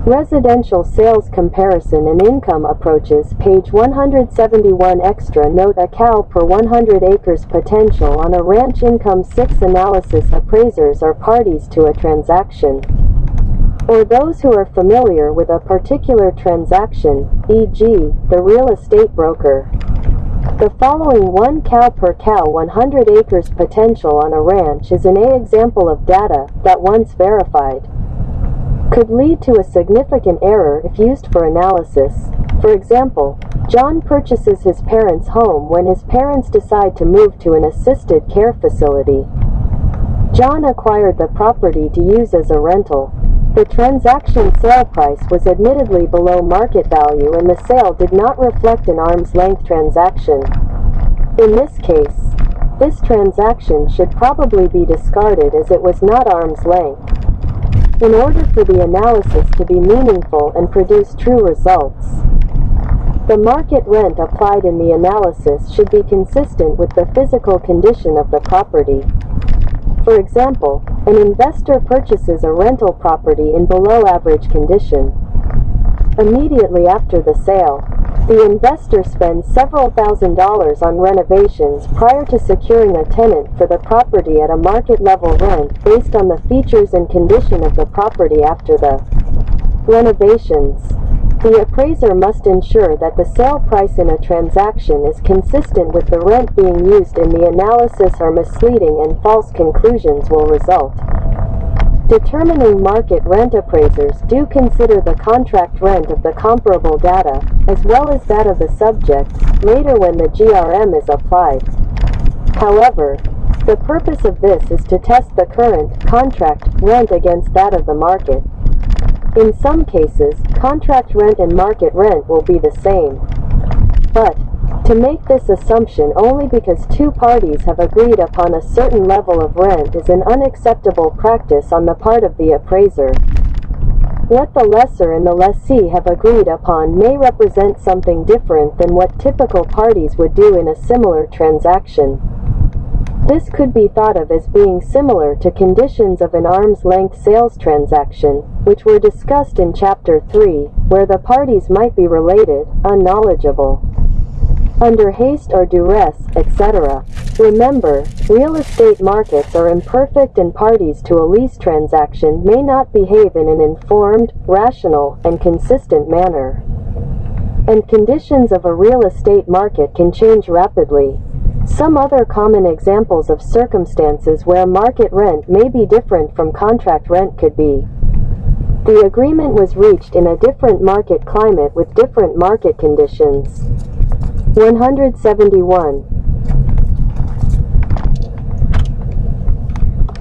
Residential sales comparison and income approaches, page 171. Extra note: a cow per 100 acres potential on a ranch. Income 6 analysis. Appraisers are parties to a transaction, or those who are familiar with a particular transaction, e.g., the real estate broker. The following 1 cow per cow 100 acres potential on a ranch is an example of data that, once verified, could lead to a significant error if used for analysis. For example, John purchases his parents' home when his parents decide to move to an assisted care facility. John acquired the property to use as a rental. The transaction sale price was admittedly below market value and the sale did not reflect an arm's length transaction. In this case, this transaction should probably be discarded as it was not arm's length. In order for the analysis to be meaningful and produce true results, the market rent applied in the analysis should be consistent with the physical condition of the property. For example, an investor purchases a rental property in below-average condition. Immediately after the sale, the investor spends several $1,000s on renovations prior to securing a tenant for the property at a market-level rent based on the features and condition of the property after the renovations. The appraiser must ensure that the sale price in a transaction is consistent with the rent being used in the analysis, or misleading and false conclusions will result. Determining market rent: appraisers do consider the contract rent of the comparable data, as well as that of the subject, later when the GRM is applied. However, the purpose of this is to test the current contract rent against that of the market. In some cases, contract rent and market rent will be the same. But, to make this assumption only because two parties have agreed upon a certain level of rent is an unacceptable practice on the part of the appraiser. What the lessor and the lessee have agreed upon may represent something different than what typical parties would do in a similar transaction. This could be thought of as being similar to conditions of an arm's-length sales transaction, which were discussed in Chapter 3, where the parties might be related, unknowledgeable, under haste or duress, etc. Remember, real estate markets are imperfect and parties to a lease transaction may not behave in an informed, rational, and consistent manner. And conditions of a real estate market can change rapidly. Some other common examples of circumstances where market rent may be different from contract rent could be: the agreement was reached in a different market climate with different market conditions. 171.